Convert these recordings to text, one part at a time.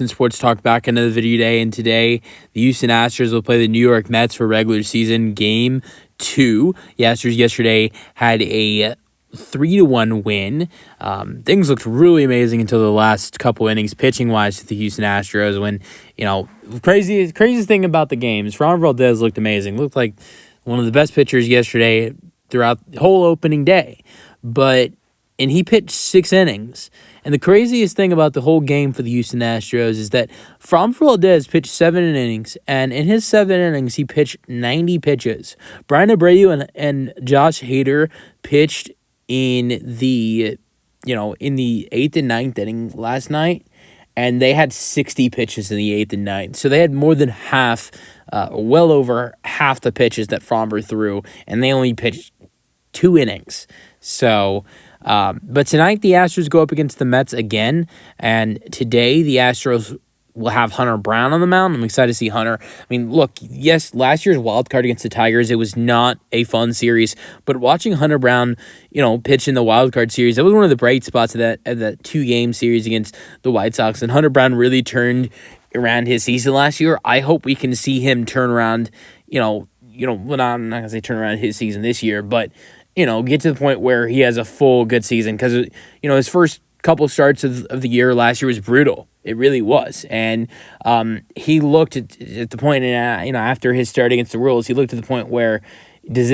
And Sports Talk back into the video day, and today the Houston Astros will play the New York Mets for regular season game 2. The Astros yesterday had a 3-1 win. Things looked really amazing until the last couple innings, pitching wise, to the Houston Astros. When craziest thing about the game is Ron Valdez looked amazing. Looked like one of the best pitchers yesterday throughout the whole opening day, and he pitched 6 innings. And the craziest thing about the whole game for the Houston Astros is that Framber Valdez pitched 7 innings, and in his 7 innings, he pitched 90 pitches. Brian Abreu and Josh Hader pitched in the 8th and 9th inning last night, and they had 60 pitches in the 8th and 9th. So they had more than half, well over half the pitches that Framber threw, and they only pitched 2 innings. So... but tonight the Astros go up against the Mets again, and today the Astros will have Hunter Brown on the mound. I'm excited to see Hunter. I mean, look, yes, last year's wild card against the Tigers, it was not a fun series, but watching Hunter Brown, pitch in the wild card series, that was one of the bright spots of that 2-game series against the White Sox, and Hunter Brown really turned around his season last year. I hope we can see him turn around, well, I'm not going to say turn around his season this year, but get to the point where he has a full good season, because, his first couple starts of the year last year was brutal. It really was. And he looked at the point, after his start against the Royals, he looked at the point where, does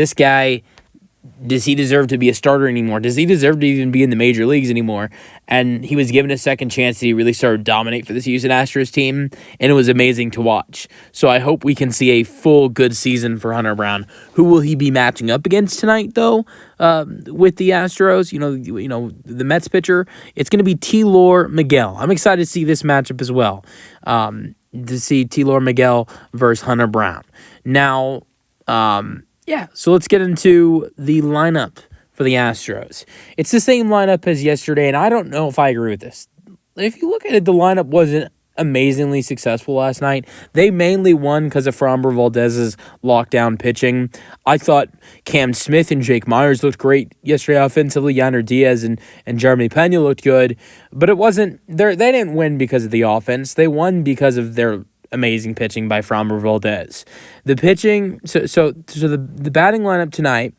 he deserve to be a starter anymore? Does he deserve to even be in the major leagues anymore? And he was given a second chance, and he really started to dominate for this Houston Astros team, and it was amazing to watch. So I hope we can see a full good season for Hunter Brown. Who will he be matching up against tonight, though, with the Astros? The Mets pitcher, it's going to be Tylor Miguel. I'm excited to see this matchup as well, to see Tylor Miguel versus Hunter Brown. Now, so let's get into the lineup for the Astros. It's the same lineup as yesterday, and I don't know if I agree with this. If you look at it, the lineup wasn't amazingly successful last night. They mainly won because of Framber Valdez's lockdown pitching. I thought Cam Smith and Jake Myers looked great yesterday offensively. Yainer Diaz and Jeremy Pena looked good, but it wasn't. They didn't win because of the offense. They won because of their amazing pitching by Framber Valdez. The pitching, so the batting lineup tonight,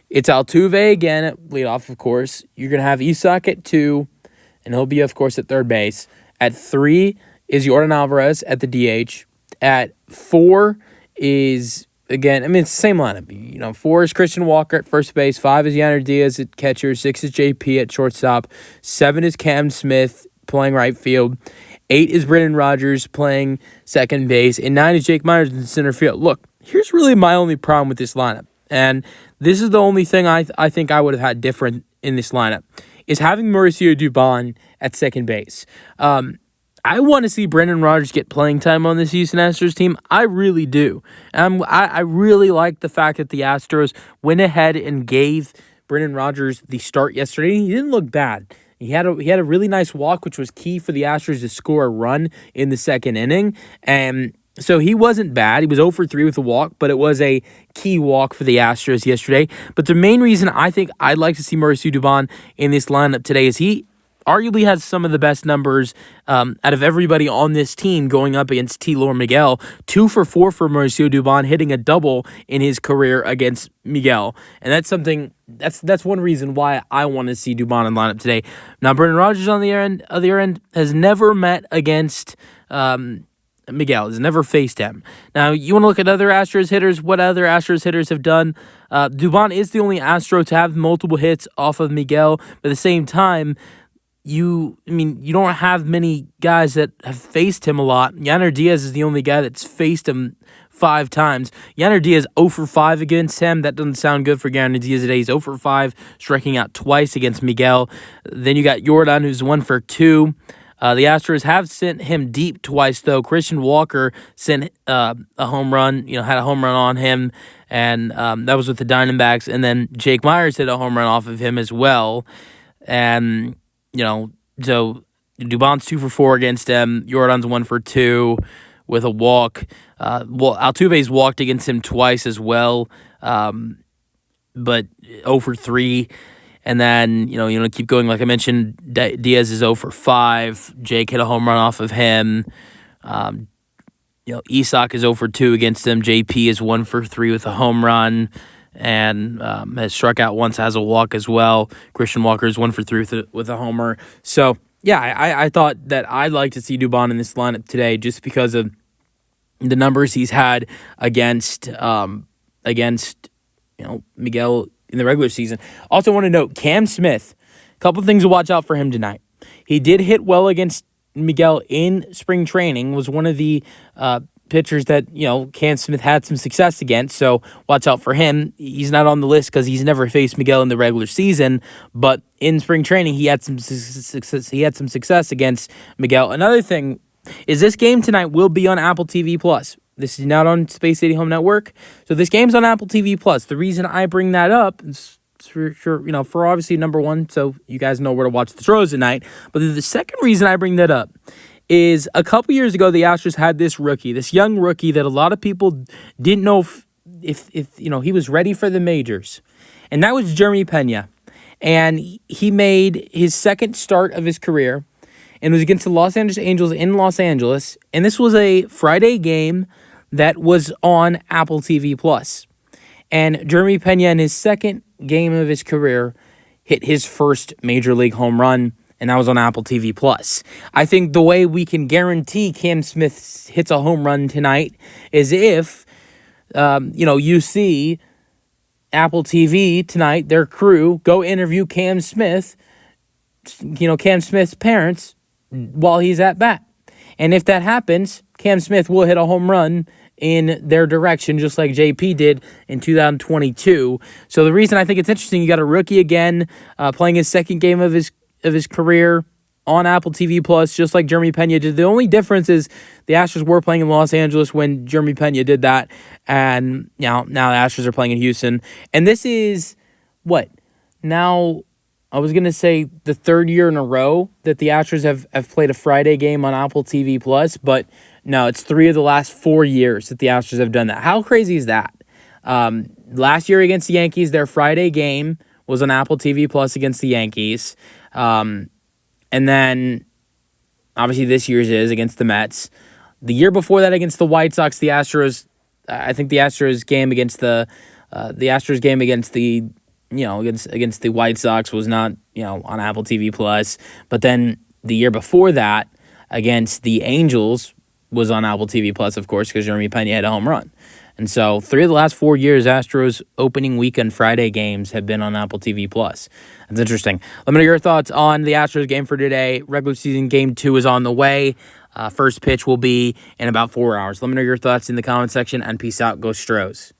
it's Altuve again at leadoff, of course. You're going to have Isak at 2, and he'll be, of course, at third base. At 3 is Yordan Alvarez at the DH. At 4 is, again, it's the same lineup. 4 is Christian Walker at first base. 5 is Yainer Diaz at catcher. 6 is JP at shortstop. 7 is Cam Smith playing right field. 8 is Brendan Rodgers playing second base, and 9 is Jake Myers in center field. Look, here's really my only problem with this lineup, and this is the only thing I think I would have had different in this lineup, is having Mauricio Dubon at second base. I want to see Brendan Rodgers get playing time on this Houston Astros team. I really do. I really like the fact that the Astros went ahead and gave Brendan Rodgers the start yesterday. He didn't look bad. He had a really nice walk, which was key for the Astros to score a run in the second inning. And so he wasn't bad. He was 0 for 3 with a walk, but it was a key walk for the Astros yesterday. But the main reason I think I'd like to see Mauricio Dubon in this lineup today is he arguably has some of the best numbers out of everybody on this team going up against Tylor Miguel. 2 for 4 for Mauricio Dubon, hitting a double in his career against Miguel. And that's something, that's one reason why I want to see Dubon in lineup today. Now, Brendan Rodgers on the other end has never met against Miguel, has never faced him. Now, you want to look at other Astros hitters, what other Astros hitters have done. Dubon is the only Astro to have multiple hits off of Miguel, but at the same time, you don't have many guys that have faced him a lot. Yainer Diaz is the only guy that's faced him 5 times. Yainer Diaz 0 for 5 against him. That doesn't sound good for Yainer Diaz today. He's 0 for 5, striking out twice against Miguel. Then you got Yordan, who's 1 for 2. The Astros have sent him deep twice, though. Christian Walker sent a home run, had a home run on him, and that was with the Diamondbacks. And then Jake Myers hit a home run off of him as well. And so Dubon's 2 for 4 against him. Yordan's 1 for 2 with a walk. Altuve's walked against him twice as well, but 0 for 3. And then, keep going. Like I mentioned, Diaz is 0 for 5. Jake hit a home run off of him. Isak is 0 for 2 against him. JP is 1 for 3 with a home run and has struck out once, has a walk as well. Christian Walker is 1 for 3 with a homer. So, yeah, I thought that I'd like to see Dubon in this lineup today just because of the numbers he's had against Miguel in the regular season. Also want to note, Cam Smith, a couple things to watch out for him tonight. He did hit well against Miguel in spring training, was one of the pitchers that, Cam Smith had some success against, so watch out for him. He's not on the list because he's never faced Miguel in the regular season, but in spring training, he had some success. He had some success against Miguel. Another thing is this game tonight will be on Apple TV Plus. This is not on Space City Home Network, so this game's on Apple TV Plus. The reason I bring that up is for sure, for obviously number one, so you guys know where to watch the Astros tonight. But the second reason I bring that up is a couple years ago, the Astros had this young rookie that a lot of people didn't know if he was ready for the majors, and that was Jeremy Pena. And he made his second start of his career, and it was against the Los Angeles Angels in Los Angeles, and this was a Friday game that was on Apple TV Plus. And Jeremy Pena, in his second game of his career, hit his first major league home run, and that was on Apple TV Plus. I think the way we can guarantee Cam Smith hits a home run tonight is if, you see Apple TV tonight, their crew, go interview Cam Smith, Cam Smith's parents, while he's at bat. And if that happens, Cam Smith will hit a home run in their direction, just like JP did in 2022. So the reason I think it's interesting, you got a rookie again playing his second game of his career on Apple TV Plus, just like Jeremy Pena did. The only difference is the Astros were playing in Los Angeles when Jeremy Pena did that, and now the Astros are playing in Houston. And this is now. I was going to say the third year in a row that the Astros have played a Friday game on Apple TV Plus, but no, it's 3 of the last 4 years that the Astros have done that. How crazy is that? Last year against the Yankees, their Friday game was on Apple TV Plus against the Yankees. And then, obviously, this year's is against the Mets. The year before that against the White Sox, the Astros, I think the Astros game against the against the White Sox was not, on Apple TV Plus. But then the year before that, against the Angels, was on Apple TV Plus, of course, because Jeremy Pena had a home run. And so 3 of the last 4 years, Astros opening weekend Friday games have been on Apple TV Plus. That's interesting. Let me know your thoughts on the Astros game for today. Regular season game 2 is on the way. First pitch will be in about 4 hours. Let me know your thoughts in the comment section, and peace out. Go Stros.